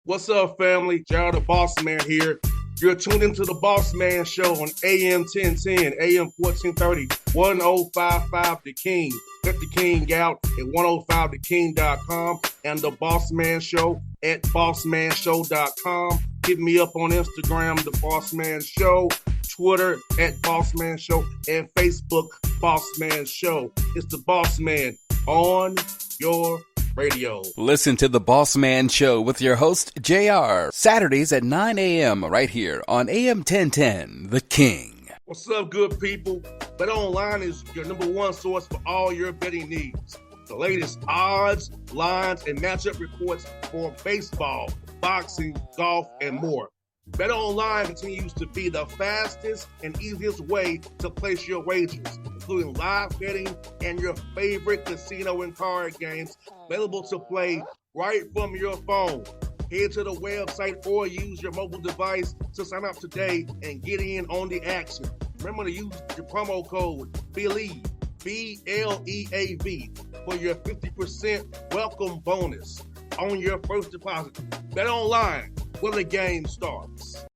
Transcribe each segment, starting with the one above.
What's up, family? Jared the Bossman here. You're tuned into the Bossman Show on AM 1010, AM 1430, 1055 The King. Let the King out at 105theking.com and the Bossman Show at bossmanshow.com. Hit me up on Instagram, The Bossman Show, Twitter at Bossman Show, and Facebook, Bossman Show. It's the Bossman on your radio. Listen to the Bossman Show with your host, JR, Saturdays at 9 a.m. right here on AM 1010, The King. What's up, good people? BetOnline is your number one source for all your betting needs. The latest odds, lines, and matchup reports for baseball, boxing, golf, and more. BetOnline continues to be the fastest and easiest way to place your wagers, including live betting and your favorite casino and card games available to play right from your phone. Head to the website or use your mobile device to sign up today and get in on the action. Remember to use your promo code BELIEVE, BLEAV, for your 50% welcome bonus on your first deposit. BetOnline, where the game starts.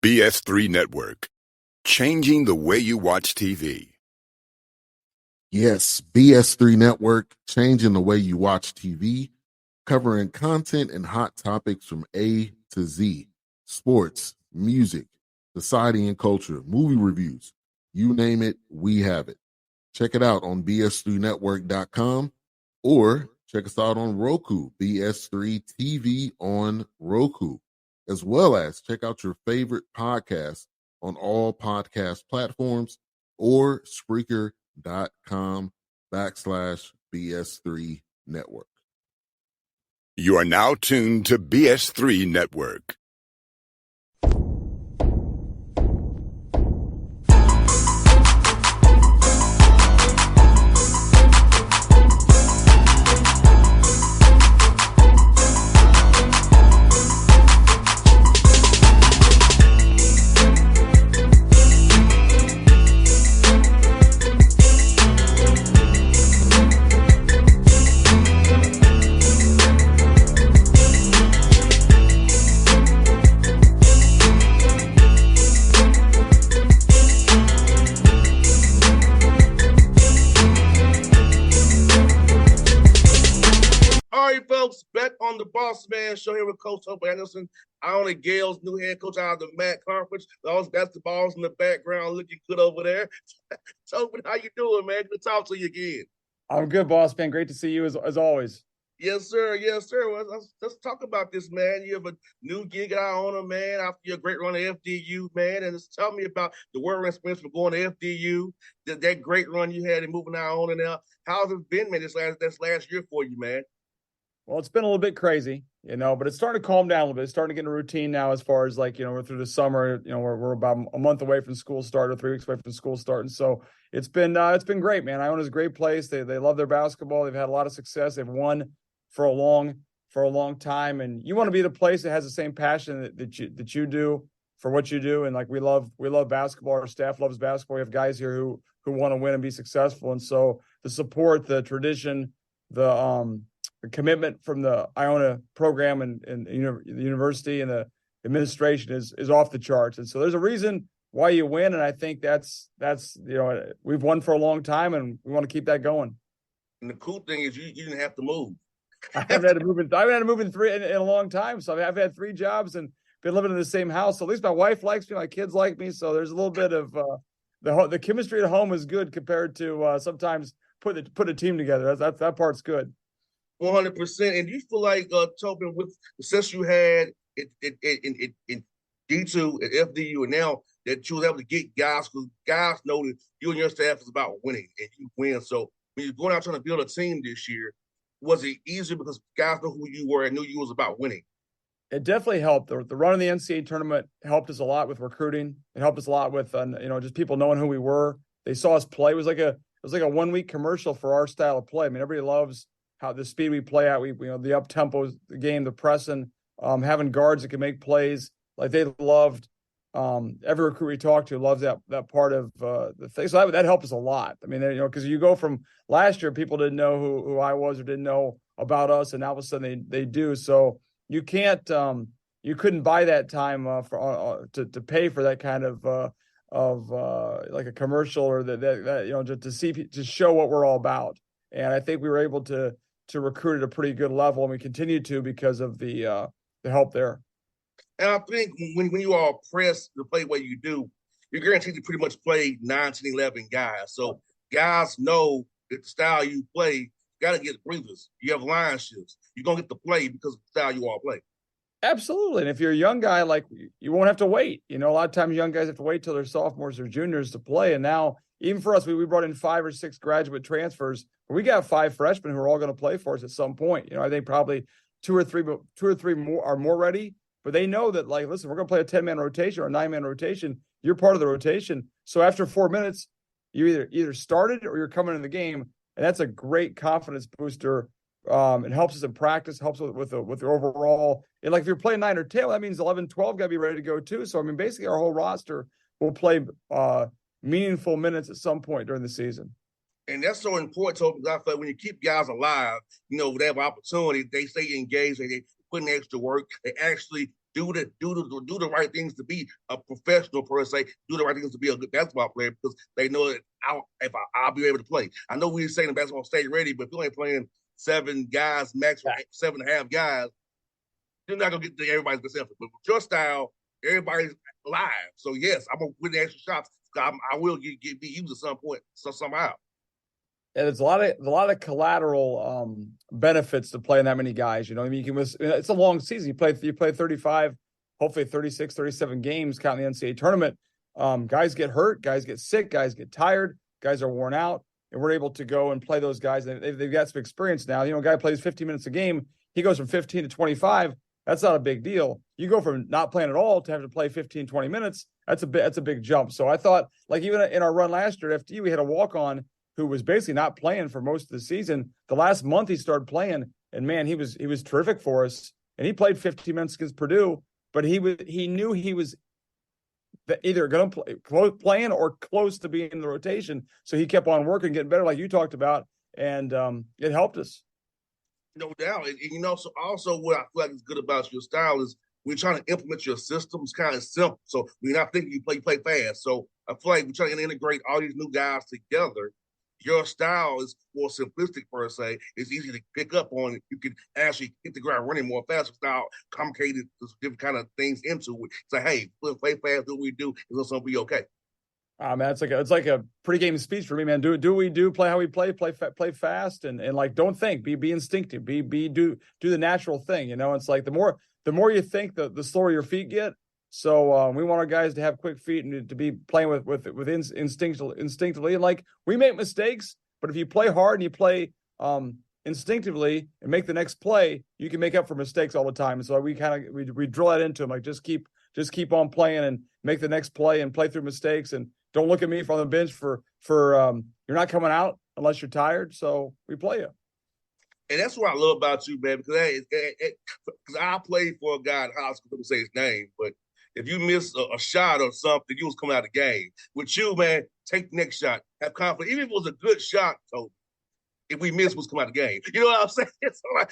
BS3 Network, changing the way you watch TV. Yes, BS3 Network, changing the way you watch TV, covering content and hot topics from A to Z, sports, music, society and culture, movie reviews, you name it, we have it. Check it out on bs3network.com or check us out on Roku, BS3 TV on Roku, as well as check out your favorite podcast on all podcast platforms or Spreaker.com/BS3 Network. You are now tuned to BS3 Network. Back on the Bossman Show here with Coach Tobin Anderson. Iona Gales, new head coach out of the MAC Conference. Those basketballs in the background looking good over there. Tobin, how you doing, man? Good to talk to you again. I'm good, Bossman. Great to see you as always. Yes, sir. Yes, sir. Well, let's talk about this, man. You have a new gig at Iona, man, after your great run at FDU, man. And just tell me about the whirlwind experience from going to FDU, that great run you had in moving to Iona now. How's it been, man, this last year for you, man? Well, it's been a little bit crazy, but it's starting to calm down a little bit. It's starting to get in a routine now as far as we're through the summer, we're about a month away from school start or 3 weeks away from school starting. So it's been great, man. Iona's a great place. They love their basketball. They've had a lot of success. They've won for a long time. And you want to be the place that has the same passion that you do for what you do. And we love basketball. Our staff loves basketball. We have guys here who want to win and be successful. And so the support, the tradition, the commitment from the Iona program and the university and the administration is off the charts. And so there's a reason why you win. And I think that's we've won for a long time and we want to keep that going. And the cool thing is you didn't have to move. I haven't had to move in in a long time. So I've had 3 jobs and been living in the same house. So at least my wife likes me, my kids like me. So there's a little bit of the chemistry at home is good compared to sometimes put a team together. That part's good. 100%. And do you feel like, Tobin, with the success you had in D2 at FDU, and now that you was able to get guys, because guys know that you and your staff is about winning, and you win. So when you're going out trying to build a team this year, was it easier because guys know who you were and knew you was about winning? It definitely helped. The run in the NCAA tournament helped us a lot with recruiting. It helped us a lot with just people knowing who we were. They saw us play. It was like a 1 week commercial for our style of play. I mean, everybody loves how the speed we play at, the up tempo, the game, the pressing, having guards that can make plays. Like they loved, every recruit we talked to loves that part of the thing. So that helped us a lot. I mean, because you go from last year, people didn't know who I was or didn't know about us, and now all of a sudden they do. So you can't you couldn't buy that time to pay for that kind of like a commercial or that to show what we're all about. And I think we were able to recruit at a pretty good level, and we continue to because of the help there. And I think when you are pressed to play what you do, you're guaranteed to pretty much play 9, 10, 11 guys. So guys know that the style you play, you got to get breathers. You have line shifts. You're going to get to play because of the style you all play. Absolutely. And if you're a young guy, like, you won't have to wait. A lot of times young guys have to wait till they're sophomores or juniors to play. And now, even for us, we brought in 5 or 6 graduate transfers. We got 5 freshmen who are all going to play for us at some point. I think probably two or three more are more ready, but they know that, like, listen, we're going to play a 10-man rotation or a 9-man rotation. You're part of the rotation. So after 4 minutes, you either started or you're coming in the game. And that's a great confidence booster. It helps us in practice, helps with the overall. And like, if you're playing 9 or 10, that means 11, 12 got to be ready to go too. So, I mean, basically our whole roster will play meaningful minutes at some point during the season. And that's so important, Tobin, because I feel like when you keep guys alive, they have opportunity, they stay engaged, they put in extra work, they actually do the right things to be a professional per se, do the right things to be a good basketball player, because they know that I'll be able to play. I know we're saying the basketball stay ready, but if you ain't playing 7 guys max or 7.5 guys, you're not gonna get to everybody's best effort. But with your style, everybody's live. So yes, I'm gonna win the extra shots. I will be used at some point, somehow. And it's a lot of collateral benefits to playing that many guys. You can miss. It's a long season. You play 35, hopefully 36, 37 games, counting the NCAA tournament. Guys get hurt, guys get sick, guys get tired, guys are worn out, and we're able to go and play those guys. They've got some experience now. A guy plays 15 minutes a game. He goes from 15 to 25. That's not a big deal. You go from not playing at all to having to play 15, 20 minutes. That's a big jump. So I thought, like, even in our run last year at FDU, we had a walk-on who was basically not playing for most of the season. The last month he started playing, and man, he was terrific for us. And he played 15 minutes against Purdue, but he knew he was either going to playing or close to being in the rotation. So he kept on working, getting better, like you talked about, and it helped us. No doubt. And so also what I feel like is good about your style is we're trying to implement your systems kind of simple. So we're not thinking you play fast. So I feel like we're trying to integrate all these new guys together. Your style is more simplistic per se. It's easy to pick up on. You can actually hit the ground running more fast without complicated different kind of things into it. Say, hey, play fast, do what we do, and it's gonna be okay. Man, it's like a pregame speech for me, man. Do what we do, play how we play fast, and like, don't think, be instinctive, do the natural thing. It's like the more you think, the slower your feet get. So we want our guys to have quick feet and to be playing with instinctively. And like, we make mistakes, but if you play hard and you play instinctively and make the next play, you can make up for mistakes all the time. And so we drill that into them, like, just keep on playing and make the next play and play through mistakes, and don't look at me from the bench for you're not coming out unless you're tired. So we play you. And that's what I love about you, man, because I played for a guy in high school, I couldn't say his name, but if you miss a shot or something, you was coming out of the game. With you, man, take the next shot. Have confidence. Even if it was a good shot, Toby, if we miss, was come out of the game. You know what I'm saying?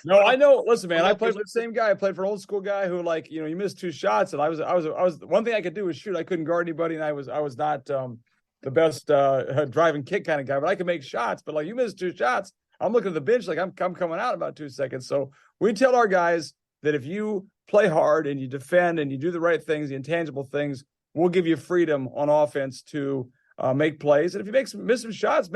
No, I know. Listen, man, I played for the same guy. I played for an old school guy who, like, you missed 2 shots, and I was one thing I could do was shoot. I couldn't guard anybody, and I was not the best drive and kick kind of guy, but I could make shots. But like, you missed 2 shots, I'm looking at the bench like I'm coming out in about 2 seconds. So we tell our guys that if you play hard and you defend and you do the right things, the intangible things, we'll give you freedom on offense to make plays. And if you miss some shots,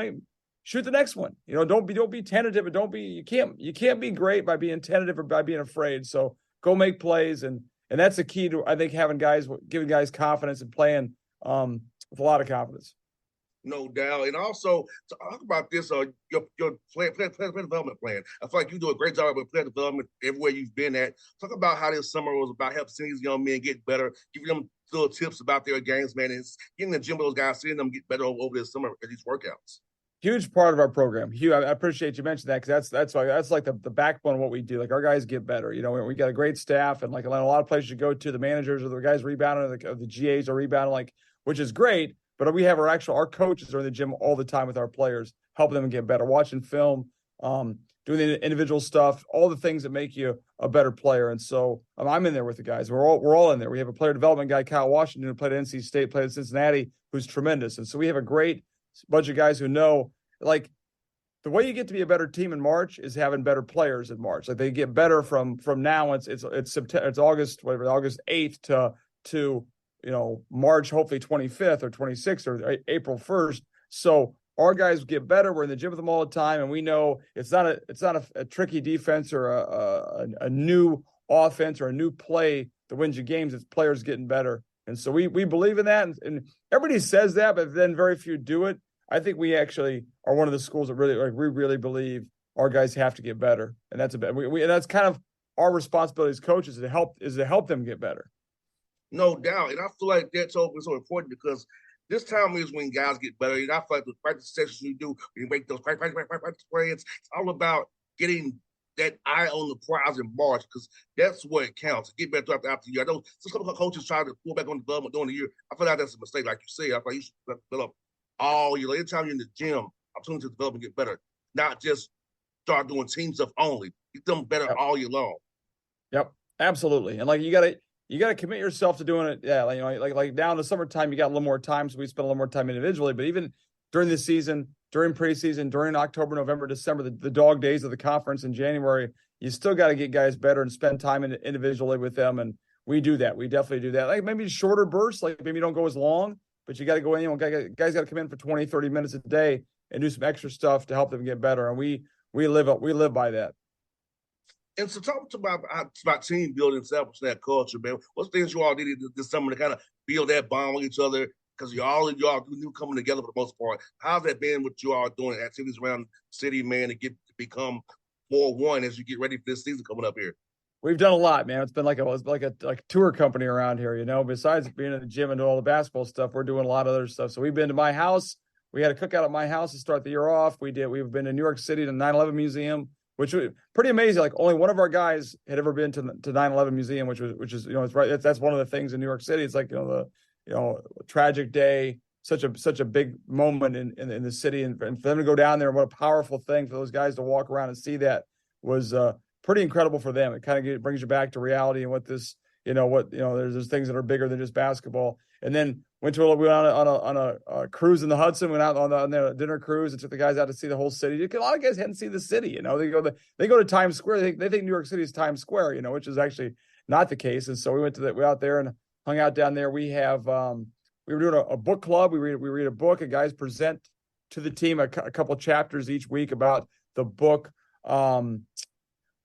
shoot the next one. Don't be tentative, and you can't be great by being tentative or by being afraid. So go make plays, and that's the key to, I think, giving guys confidence and playing with a lot of confidence. No doubt. And also, talk about this, your player development plan. I feel like you do a great job with player development everywhere you've been at. Talk about how this summer was about helping these young men get better, giving them little tips about their games, man, and getting the gym with those guys, seeing them get better over this summer at these workouts. Huge part of our program. Hugh, I appreciate you mentioning that, because that's like the backbone of what we do. Like, our guys get better. We got a great staff, and like a lot of places you go to, the managers or the guys rebounding, the GAs are rebounding, like, which is great. But we have our coaches are in the gym all the time with our players, helping them get better, watching film, doing the individual stuff, all the things that make you a better player. And so I'm in there with the guys. We're all in there. We have a player development guy, Kyle Washington, who played at NC State, played at Cincinnati, who's tremendous. And so we have a great bunch of guys who know, like, the way you get to be a better team in March is having better players in March. Like, they get better from now. It's September, it's August 8th to March, hopefully 25th or 26th or April 1st. So our guys get better. We're in the gym with them all the time, and we know it's not a tricky defense or a new offense or a new play that wins you games. It's players getting better, and so we believe in that. And everybody says that, but then very few do it. I think we actually are one of the schools that we really believe our guys have to get better, and that's and that's kind of our responsibility as coaches to help them get better. No doubt, and I feel like that's so important because this time is when guys get better. And I feel like the practice sessions you do, when you make those practice plans, it's all about getting that eye on the prize in March, because that's what counts. Get better throughout the year. I know some coaches try to pull back on the development during the year. I feel like that's a mistake, like you say. I feel like you should develop all year. Anytime you're in the gym, opportunity to develop and get better, not just start doing team stuff only. Get them better all year long. Yep, absolutely. And like you gotta commit yourself to doing it. Yeah, like now in the summertime, you got a little more time, so we spend a little more time individually. But even during the season, during preseason, during October, November, December, the dog days of the conference in January, you still got to get guys better and spend time individually with them. And we do that. We definitely do that. Like maybe shorter bursts, like maybe you don't go as long, but you got to go in. Guys got to come in for 20, 30 minutes a day and do some extra stuff to help them get better. And we live by that. And so talk about team building, establishing that culture, man. What's things you all did this summer to kind of build that bond with each other? Because y'all new coming together for the most part. How's that been with you all doing activities around the city, man, to become more one as you get ready for this season coming up here? We've done a lot, man. It's been like a tour company around here, Besides being in the gym and doing all the basketball stuff, we're doing a lot of other stuff. So we've been to my house. We had a cookout at my house to start the year off. We've been to New York City to the 9/11 Museum, which was pretty amazing. Like only one of our guys had ever been to 9/11 Museum, which is it's right. That's one of the things in New York City. It's like tragic day, such a big moment in the city, and for them to go down there, and what a powerful thing for those guys to walk around and see that was pretty incredible for them. It kind of brings you back to reality and what this, there's things that are bigger than just basketball. And then went on a cruise in the Hudson, went out on the dinner cruise and took the guys out to see the whole city. A lot of guys hadn't seen the city, they go to Times Square. They think New York City is Times Square, which is actually not the case. And so we went out there and hung out down there. We were doing a book club. We read a book, and guys present to the team a couple chapters each week about the book. I'll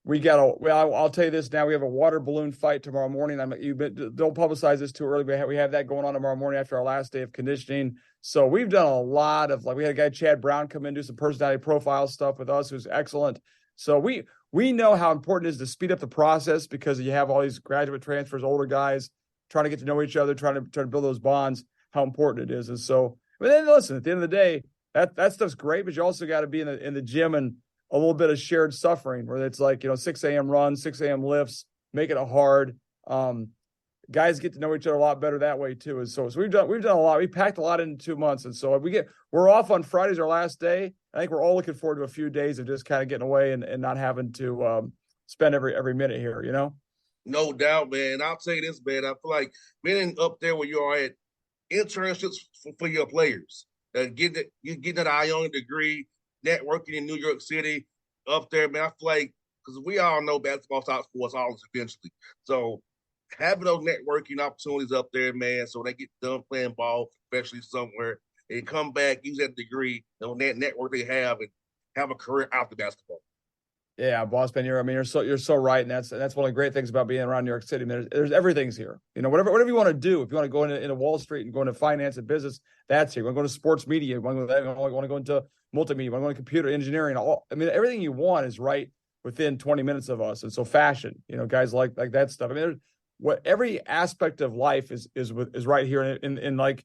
tell you this now. We have a water balloon fight tomorrow morning. Don't publicize this too early. We have that going on tomorrow morning after our last day of conditioning. So we've done a lot of we had a guy, Chad Brown, come in and do some personality profile stuff with us, who's excellent. So we know how important it is to speed up the process, because you have all these graduate transfers, older guys trying to get to know each other, trying to build those bonds, how important it is. And so, but then listen, at the end of the day, that stuff's great, but you also got to be in the gym and a little bit of shared suffering, where it's 6 a.m. runs, 6 a.m. lifts, making it hard. Guys get to know each other a lot better that way too. And so we've done a lot. We packed a lot into 2 months. And so we're off on Friday's our last day. I think we're all looking forward to a few days of just kind of getting away and not having to spend every minute here, No doubt, man. I'll tell you this, man. I feel like being up there where you are at, internships for your players, getting that Iona degree, networking in New York City up there, man. I feel like, because we all know basketball stops for us all eventually. So having those networking opportunities up there, man, so they get done playing ball, especially somewhere, and come back, use that degree on that network they have, and have a career after basketball. Yeah, Bossman, you're so right, and that's one of the great things about being around New York City. I mean, there's everything's here. Whatever you want to do. If you want to go into Wall Street and go into finance and business, that's here. You want to go to sports media, you want to go into multimedia, you want to go into computer engineering. Everything you want is right within 20 minutes of us. And so fashion, guys like that stuff. Every aspect of life is right here in like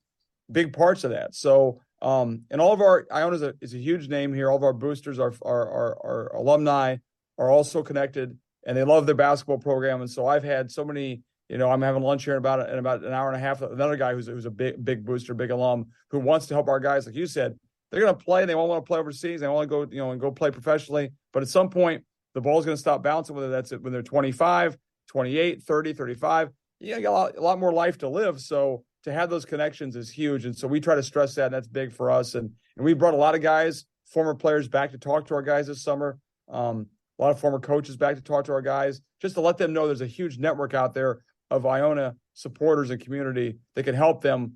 big parts of that. So. And all of our Iona is a huge name here. All of our boosters, our alumni are also connected, and they love their basketball program. And so I've had so many, I'm having lunch here in about an hour and a half. Another guy who's a big booster, big alum, who wants to help our guys, like you said, they're going to play. They all want to play overseas. They want to go, and go play professionally. But at some point, the ball's going to stop bouncing, whether that's when they're 25, 28, 30, 35. You got a lot more life to live. So to have those connections is huge. And so we try to stress that, and that's big for us. And we brought a lot of guys, former players, back to talk to our guys this summer. A lot of former coaches back to talk to our guys, just to let them know there's a huge network out there of Iona supporters and community that can help them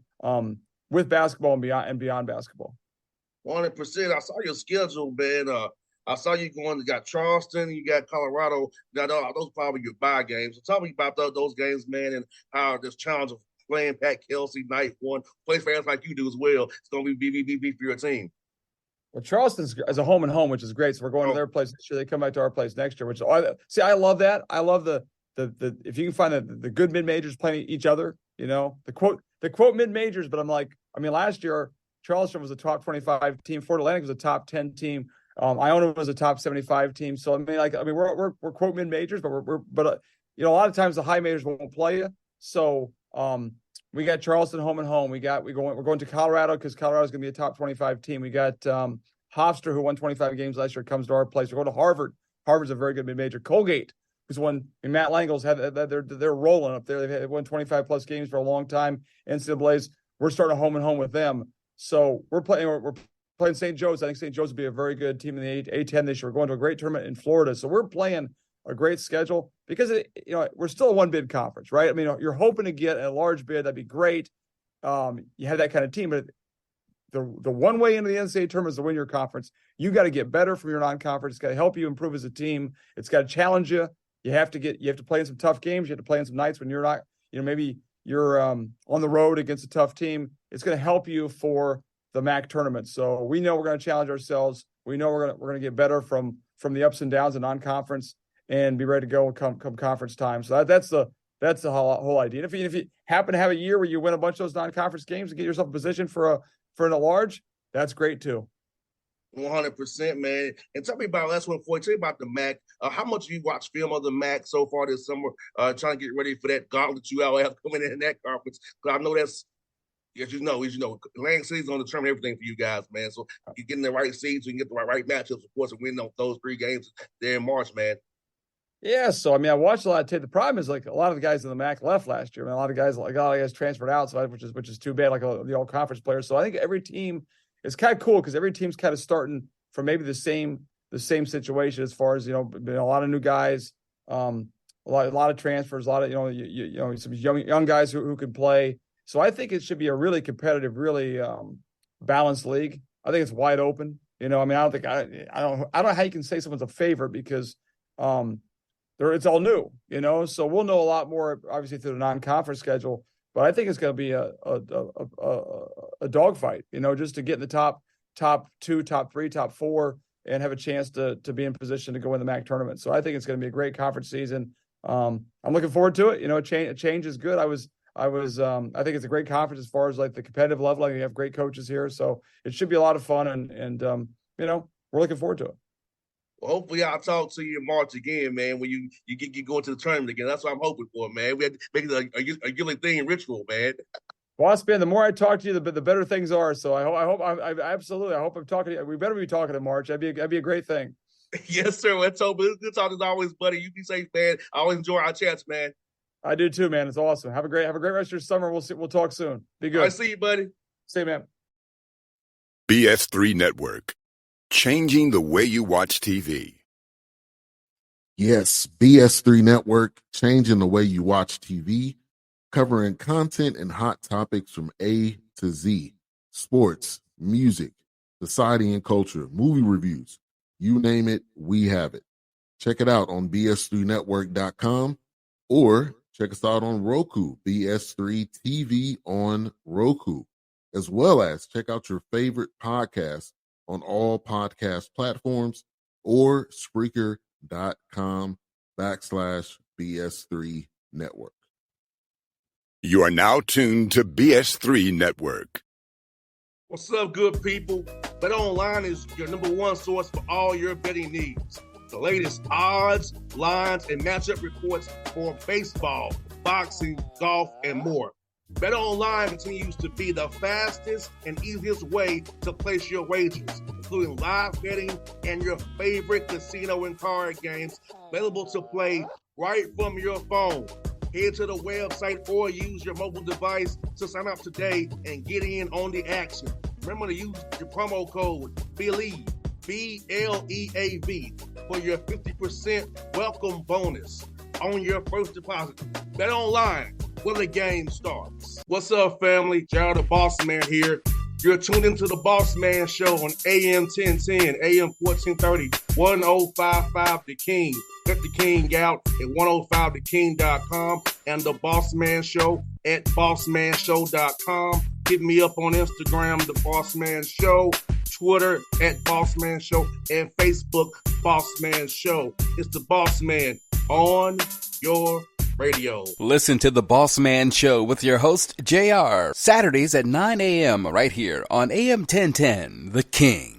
with basketball and beyond basketball. 100%. I saw your schedule, man. I saw you you got Charleston, you got Colorado. Now, those probably your bye games. So tell me about those games, man, and how this challenge of playing Pat Kelsey night one, play fans like you do as well. It's going to be BBB for your team. Well, Charleston's as a home and home, which is great. So we're going to their place this year. They come back to our place next year, I love that. I love the if you can find the good mid-majors playing each other, the quote mid-majors, but last year Charleston was a top 25 team. Fort Atlantic was a top 10 team. Iona was a top 75 team. So we're quote mid-majors, but a lot of times the high majors won't play you. So we got Charleston home and home. We're going to Colorado because Colorado's going to be a top 25 team. We got Hofstra, who won 25 games last year, comes to our place. We're going to Harvard. Harvard's a very good mid-major. Colgate, who's won. Matt Langle's they're rolling up there. They've won 25 plus games for a long time. NCAA's. We're starting home and home with them. So we're playing St. Joe's. I think St. Joe's will be a very good team in the A10 this year. We're going to a great tournament in Florida. So we're playing a great schedule because we're still a one bid conference, right? You're hoping to get a large bid. That'd be great. You have that kind of team, but the one way into the NCAA tournament is to win your conference. You got to get better from your non-conference. It's got to help you improve as a team. It's got to challenge you. You have to play in some tough games. You have to play in some nights when you're not, maybe you're on the road against a tough team. It's going to help you for the MAC tournament. So we know we're going to challenge ourselves. We know we're going to get better from the ups and downs of non-conference and be ready to go come conference time. So that's the whole idea. And if you happen to have a year where you win a bunch of those non-conference games and get yourself in position for an at-large, that's great too. 100%, man. And tell me about last one for you. Tell me about the MAC. How much you watch film of the MAC so far this summer? Trying to get ready for that gauntlet you all have coming in that conference. Because I know that's, as you know, Atlantic City's going to determine everything for you guys, man. So you get in the right seeds, so you can get the right matchups, of course, and win those 3 games there in March, man. Yeah, so I watched a lot of tape. The problem is a lot of the guys in the MAC left last year. A lot of guys transferred out, so which is too bad. The all conference players. So I think every team is kind of cool because every team's kind of starting from maybe the same situation as far as a lot of new guys, a lot of transfers, a lot of some young guys who can play. So I think it should be a really competitive, really balanced league. I think it's wide open. I don't know how you can say someone's a favorite because it's all new, so we'll know a lot more obviously through the non-conference schedule, but I think it's going to be a dogfight, just to get in the top 2, top 3, top 4, and have a chance to be in position to go in the MAC tournament. So I think it's going to be a great conference season. I'm looking forward to it. A change is good. I think it's a great conference as far as the competitive level. You have great coaches here, so it should be a lot of fun, and we're looking forward to it. Well, hopefully I'll talk to you in March again, man, when you going to the tournament again. That's what I'm hoping for, man. We had to make it a yearly thing ritual, man. Bossman, the more I talk to you, the better things are. So I hope I'm talking to you. We better be talking in March. That'd be a great thing. Yes, sir. Let's hope. Good talk as always, buddy. You be safe, man. I always enjoy our chats, man. I do too, man. It's awesome. Have a great rest of your summer. We'll talk soon. Be good. I see you, buddy. See you, man. BS3 Network. Changing the way you watch TV. Yes, BS3 Network, changing the way you watch TV, covering content and hot topics from A to Z, sports, music, society and culture, movie reviews, you name it, we have it. Check it out on bs3network.com or check us out on Roku, BS3 TV on Roku, as well as check out your favorite podcast on all podcast platforms or Spreaker.com/BS3 Network. You are now tuned to BS3 Network. What's up, good people? BetOnline is your #1 source for all your betting needs. The latest odds, lines, and matchup reports for baseball, boxing, golf, and more. BetOnline continues to be the fastest and easiest way to place your wagers, including live betting and your favorite casino and card games available to play right from your phone. Head to the website or use your mobile device to sign up today and get in on the action. Remember to use your promo code BELIEVE, BLEAV, for your 50% welcome bonus on your first deposit. BetOnline, where the game starts. What's up, family? Jared the Bossman here. You're tuned into the Bossman Show on AM 1010, AM 1430, 1055 The King. Check The King out at 105theking.com and the Bossman Show at bossmanshow.com. Hit me up on Instagram, The Bossman Show, Twitter at Bossman Show, and Facebook, Bossman Show. It's the Bossman on your radio. Listen to the Bossman Show with your host, JR, Saturdays at 9 a.m. right here on AM 1010, The King.